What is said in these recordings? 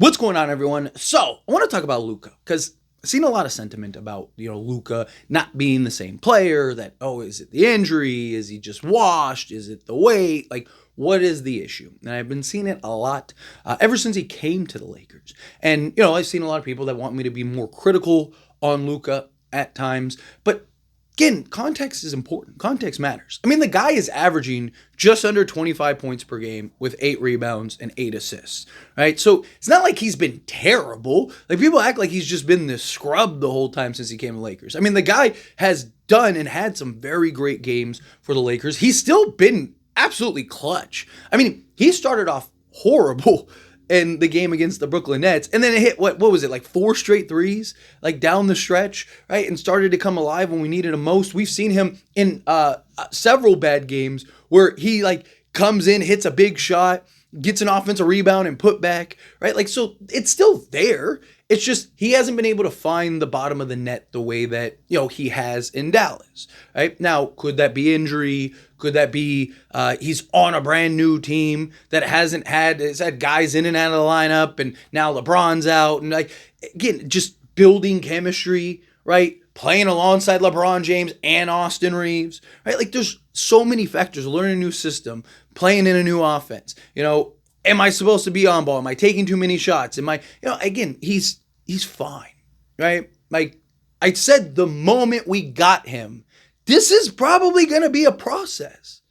What's going on, everyone? So, I want to talk about Luca because I've seen a lot of sentiment about, Luca not being the same player, that, oh, is it the injury? Is he just washed? Is it the weight? Like, what is the issue? And I've been seeing it a lot ever since he came to the Lakers. And, I've seen a lot of people that want me to be more critical on Luca at times, but again, context is important. Context matters. I mean, the guy is averaging just under 25 points per game with 8 rebounds and 8 assists, right? So it's not like he's been terrible. Like, people act like he's just been this scrub the whole time since he came to the Lakers. I mean, the guy has done and had some very great games for the Lakers. He's still been absolutely clutch. I mean, he started off horrible in the game against the Brooklyn Nets, and then it hit, what was it, like 4 straight threes, like down the stretch, right, and started to come alive when we needed him most. We've seen him in several bad games where he, like, comes in, hits a big shot, gets an offensive rebound and put back, right? Like, so it's still there. It's just he hasn't been able to find the bottom of the net the way that, he has in Dallas, right? Now, could that be injury? Could that be he's on a brand new team that has had guys in and out of the lineup, and now LeBron's out, and, like, again, just building chemistry, right? Playing alongside LeBron James and Austin Reeves, right? Like, there's so many factors. Learning a new system, playing in a new offense. Am I supposed to be on ball? Am I taking too many shots? Am I, again, he's fine, right? Like I said, the moment we got him, this is probably going to be a process.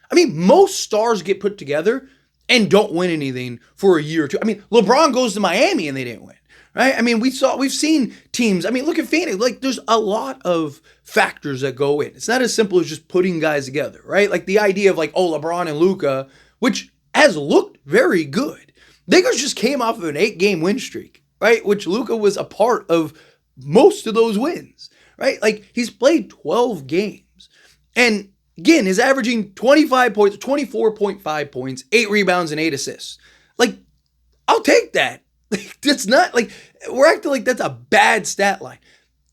I mean, most stars get put together and don't win anything for a year or two. I mean, LeBron goes to Miami and they didn't win, right? I mean, we've seen teams. I mean, look at Phoenix. Like, there's a lot of factors that go in. It's not as simple as just putting guys together, right? Like the idea of, like, oh, LeBron and Luca, which has looked very good. Lakers just came off of an 8-game win streak, right? Which Luka was a part of most of those wins, right? Like, he's played 12 games. And again, is averaging 25 points, 24.5 points, 8 rebounds, and 8 assists. Like, I'll take that. It's not like we're acting like that's a bad stat line.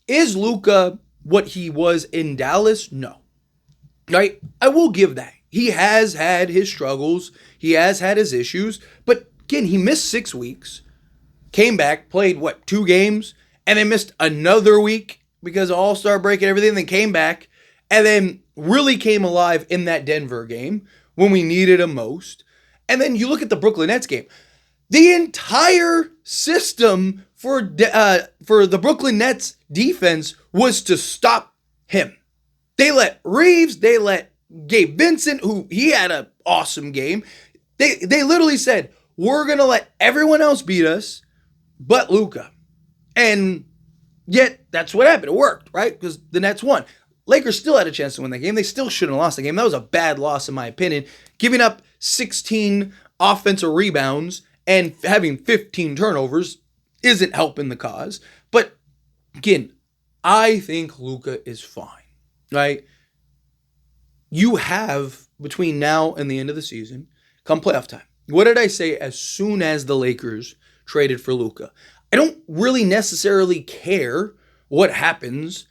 Is Luka what he was in Dallas? No. Right? I will give that. He has had his struggles. He has had his issues. But again, he missed 6 weeks, came back, played, 2 games, and then missed another week because of All-Star break and everything, then came back, and then really came alive in that Denver game when we needed him most. And then you look at the Brooklyn Nets game. The entire system for the Brooklyn Nets defense was to stop him. They let Reeves, they let Gabe Vincent, who he had an awesome game. They literally said, we're going to let everyone else beat us but Luka. And yet, that's what happened. It worked, right? Because the Nets won. Lakers still had a chance to win that game. They still shouldn't have lost the game. That was a bad loss, in my opinion. Giving up 16 offensive rebounds and having 15 turnovers isn't helping the cause. But again, I think Luka is fine, right? You have, between now and the end of the season, come playoff time. What did I say as soon as the Lakers traded for Luka? I don't really necessarily care what happens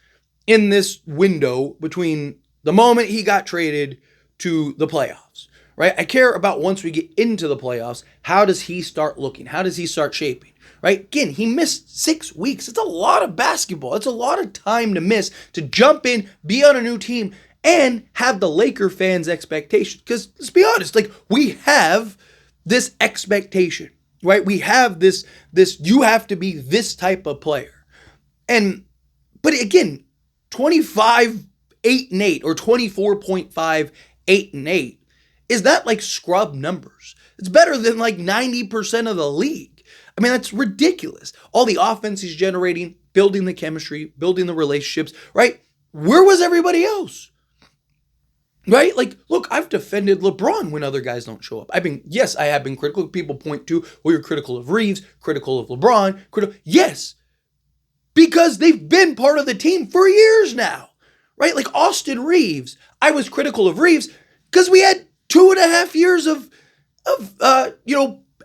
in this window between the moment he got traded to the playoffs, right? I care about once we get into the playoffs, how does he start looking? How does he start shaping, right? Again, he missed 6 weeks. It's a lot of basketball. It's a lot of time to miss, to jump in, be on a new team, and have the Laker fans' expectation. Because let's be honest, like, we have this expectation, right? We have this, you have to be this type of player. But again, 25, 8 and 8, or 24.5, 8 and 8 is that like scrub numbers. It's better than like 90% of the league. I mean, that's ridiculous. All the offense he's generating, building the chemistry, building the relationships, right? Where was everybody else? Right? Like, look, I've defended LeBron when other guys don't show up. I have been critical. People point to, well, you're critical of Reeves, critical of LeBron, yes, because they've been part of the team for years now, right? Like Austin Reeves, I was critical of Reeves because we had 2.5 years of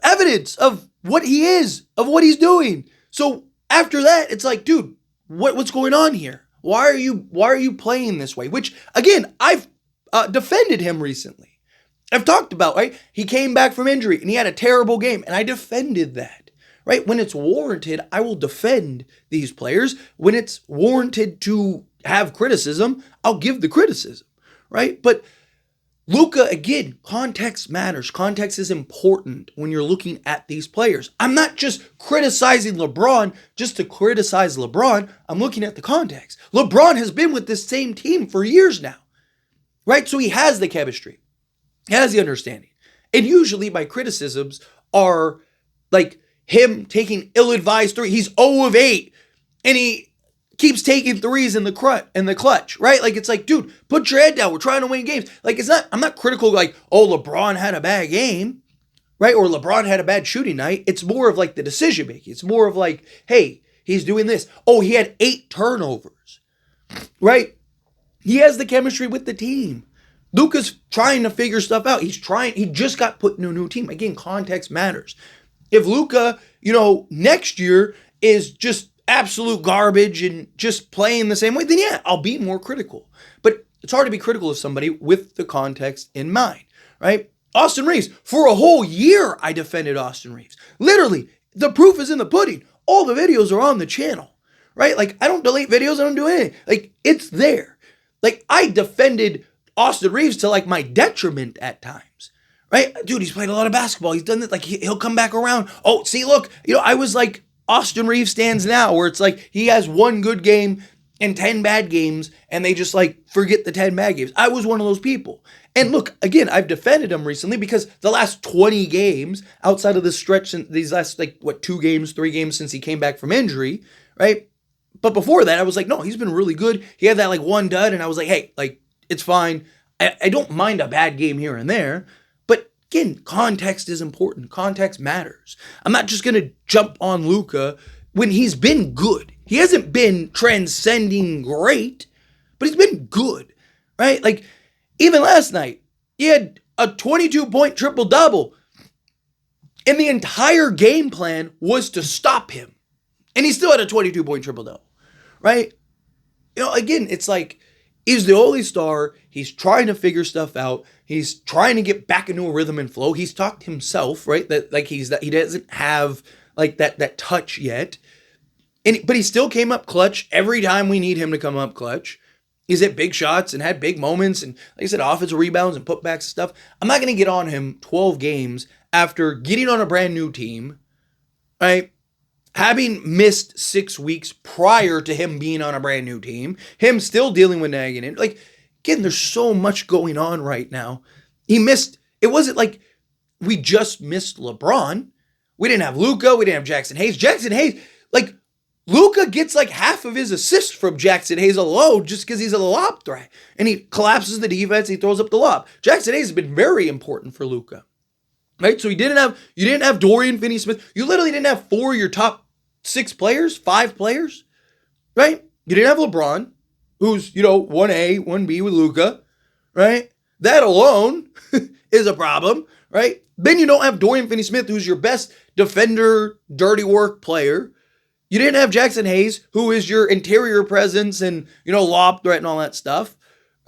evidence of what he is, of what he's doing. So after that, it's like, dude, what's going on here? Why are you playing this way? Which, again, I've defended him recently. I've talked about, right? He came back from injury and he had a terrible game, and I defended that, right? When it's warranted, I will defend these players. When it's warranted to have criticism, I'll give the criticism, right? But Luka, again, context matters. Context is important when you're looking at these players. I'm not just criticizing LeBron just to criticize LeBron. I'm looking at the context. LeBron has been with this same team for years now, right? So he has the chemistry. He has the understanding. And usually my criticisms are like him taking ill-advised three. He's 0 of 8 and he keeps taking threes in the clutch, right? Like, it's like, dude, put your head down. We're trying to win games. Like, I'm not critical like, oh, LeBron had a bad game, right? Or LeBron had a bad shooting night. It's more of like the decision making. It's more of like, hey, he's doing this. Oh, he had 8 turnovers, right? He has the chemistry with the team. Luka's trying to figure stuff out. He just got put in a new team. Again, context matters. If Luka, next year is just absolute garbage and just playing the same way, then yeah, I'll be more critical. But it's hard to be critical of somebody with the context in mind, right? Austin Reeves, for a whole year, I defended Austin Reeves. Literally, the proof is in the pudding. All the videos are on the channel, right? Like, I don't delete videos. I don't do anything. Like, it's there. Like, I defended Austin Reeves to like my detriment at times, right? Dude, he's played a lot of basketball. He's done that. Like, he'll come back around. Oh, see, look, I was like, Austin Reeves stands now where it's like he has one good game and 10 bad games and they just like forget the 10 bad games. I was one of those people. And look, again, I've defended him recently because the last 20 games outside of this stretch, these last 3 games since he came back from injury, right? But before that, I was like, no, he's been really good. He had that like one dud and I was like, hey, like, it's fine. I don't mind a bad game here and there. Again, context is important. Context matters. I'm not just going to jump on Luka when he's been good. He hasn't been transcending great, but he's been good, right? Like, even last night, he had a 22-point triple-double, and the entire game plan was to stop him. And he still had a 22-point triple-double, right? Again, it's like, he's the only star. He's trying to figure stuff out. He's trying to get back into a rhythm and flow. He's talked himself, right? That like he doesn't have like that touch yet. But he still came up clutch every time we need him to come up clutch. He's hit big shots and had big moments and, like I said, offensive rebounds and putbacks and stuff. I'm not going to get on him 12 games after getting on a brand new team, right? Having missed 6 weeks prior to him being on a brand new team, him still dealing with nagging it. Like, again, there's so much going on right now. It wasn't like we just missed LeBron. We didn't have Luca. We didn't have Jackson Hayes. Jackson Hayes, like, Luka gets like half of his assists from Jackson Hayes alone just because he's a lob threat. And he collapses the defense. He throws up the lob. Jackson Hayes has been very important for Luka, right? So you didn't have Dorian Finney-Smith. You literally didn't have 4 of your top 6 players, 5 players, right? You didn't have LeBron, who's, 1A, 1B with Luka, right? That alone is a problem, right? Then you don't have Dorian Finney-Smith, who's your best defender, dirty work player. You didn't have Jackson Hayes, who is your interior presence and, lob threat and all that stuff,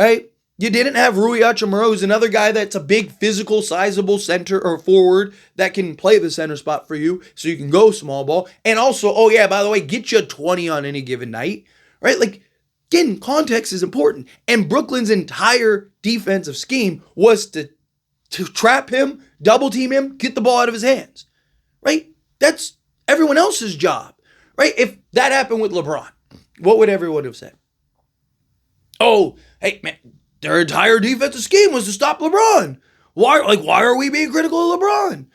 right? You didn't have Rui Hachimura, who's another guy that's a big, physical, sizable center or forward that can play the center spot for you so you can go small ball. And also, oh yeah, by the way, get you 20 on any given night, right? Like, again, context is important. And Brooklyn's entire defensive scheme was to trap him, double team him, get the ball out of his hands, right? That's everyone else's job. Right? If that happened with LeBron, what would everyone have said? Oh, hey, man, their entire defensive scheme was to stop LeBron. Why are we being critical of LeBron?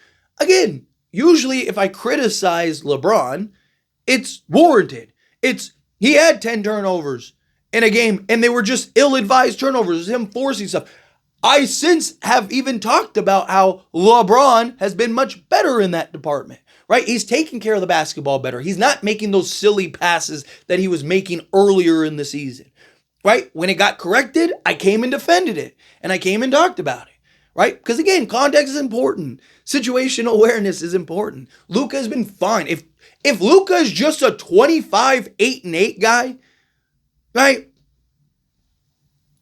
Again, usually if I criticize LeBron, it's warranted. He had 10 turnovers in a game, and they were just ill-advised turnovers. It was him forcing stuff. I since have even talked about how LeBron has been much better in that department. Right? He's taking care of the basketball better. He's not making those silly passes that he was making earlier in the season. Right? When it got corrected, I came and defended it. And I came and talked about it. Right? Because again, context is important. Situational awareness is important. Luka has been fine. If Luka is just a 25, 8-8 guy, right?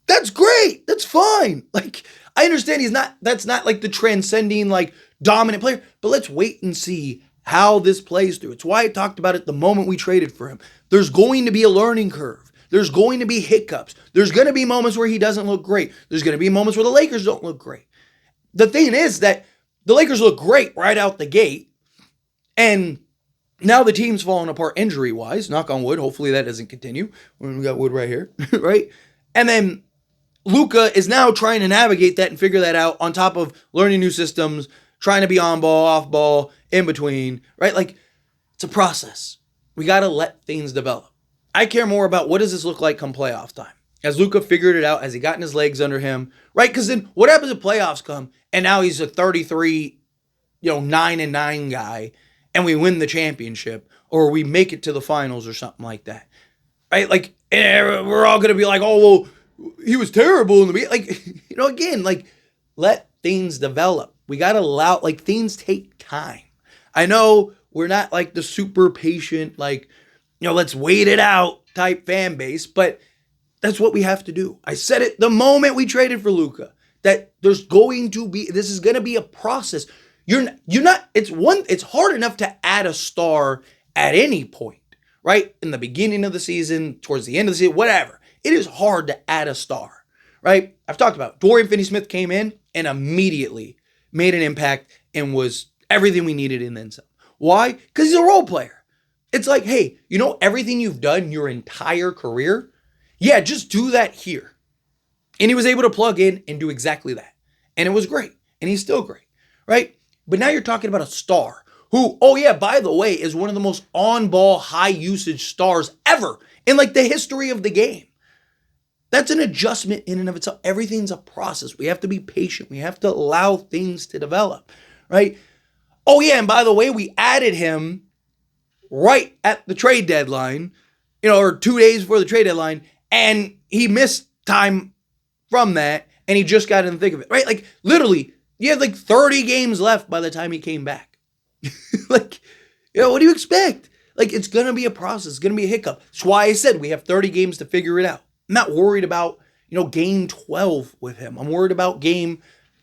That's great. That's fine. Like, I understand that's not like the transcending, like, dominant player. But let's wait and see how this plays through. It's why I talked about it the moment we traded for him. There's going to be a learning curve. There's going to be hiccups. There's going to be moments where he doesn't look great. There's going to be moments where the Lakers don't look great. The thing is that the Lakers look great right out the gate, and now the team's falling apart injury-wise. Knock on wood. Hopefully that doesn't continue. We got wood right here, right? And then Luca is now trying to navigate that and figure that out on top of learning new systems, trying to be on ball, off ball, in between, right? Like, it's a process. We got to let things develop. I care more about what does this look like come playoff time. As Luka figured it out, as he gotten his legs under him, right? Because then what happens if playoffs come and now he's a 33, 9-9 guy and we win the championship or we make it to the finals or something like that, right? Like, we're all going to be like, oh, well, he was terrible in the beginning. Like, again, like, let things develop. We got to allow, like, things take time. I know we're not like the super patient, like, let's wait it out type fan base, but that's what we have to do. I said it the moment we traded for Luka, that this is going to be a process. It's hard enough to add a star at any point, right? In the beginning of the season, towards the end of the season, whatever. It is hard to add a star, right? I've talked about it. Dorian Finney-Smith came in and immediately made an impact and was everything we needed and then some. Why? Because he's a role player. It's like, hey, everything you've done your entire career? Yeah, just do that here. And he was able to plug in and do exactly that. And it was great. And he's still great, right? But now you're talking about a star who, oh yeah, by the way, is one of the most on-ball, high-usage stars ever in like the history of the game. That's an adjustment in and of itself. Everything's a process. We have to be patient. We have to allow things to develop, right? Oh yeah, and by the way, we added him right at the trade deadline, or 2 days before the trade deadline, and he missed time from that, and he just got in the thick of it, right? Like, literally, you had like 30 games left by the time he came back. Like, what do you expect? Like, it's going to be a process. It's going to be a hiccup. That's why I said we have 30 games to figure it out. I'm not worried about, game 12 with him. I'm worried about game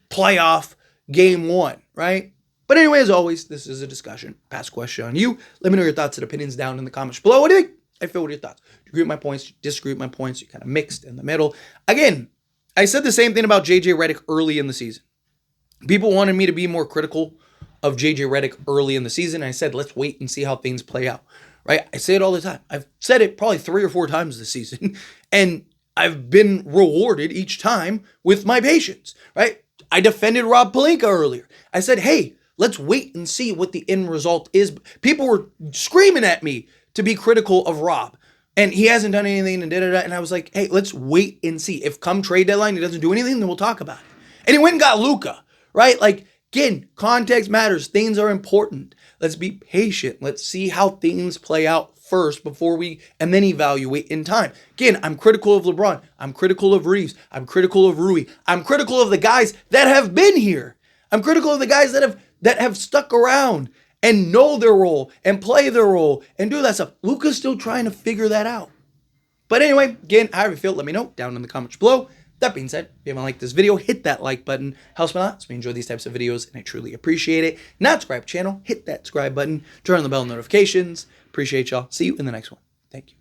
1, right? But anyway, as always, this is a discussion. Pass question on you. Let me know your thoughts and opinions down in the comments below. What do you think? I feel what are your thoughts? Do you agree with my points? Do you disagree with my points? You're kind of mixed in the middle. Again, I said the same thing about JJ Redick early in the season. People wanted me to be more critical of JJ Redick early in the season. I said, let's wait and see how things play out, right? I say it all the time. I've said it probably 3 or 4 times this season, and I've been rewarded each time with my patience, right? I defended Rob Pelinka earlier. I said, hey, let's wait and see what the end result is. People were screaming at me to be critical of Rob, and he hasn't done anything and da-da-da. And I was like, hey, let's wait and see. If come trade deadline he doesn't do anything, then we'll talk about it. And he went and got Luka, right? Like, again, context matters. Things are important. Let's be patient. Let's see how things play out first and then evaluate in time. Again, I'm critical of LeBron. I'm critical of Reeves. I'm critical of Rui. I'm critical of the guys that have been here. I'm critical of the guys that have stuck around and know their role and play their role and do that stuff. Luka's still trying to figure that out. But anyway, again, however you feel, let me know down in the comments below. That being said, if you haven't liked this video, hit that like button. Helps me a lot. So we enjoy these types of videos, and I truly appreciate it. Not subscribe to the channel, hit that subscribe button. Turn on the bell notifications. Appreciate y'all. See you in the next one. Thank you.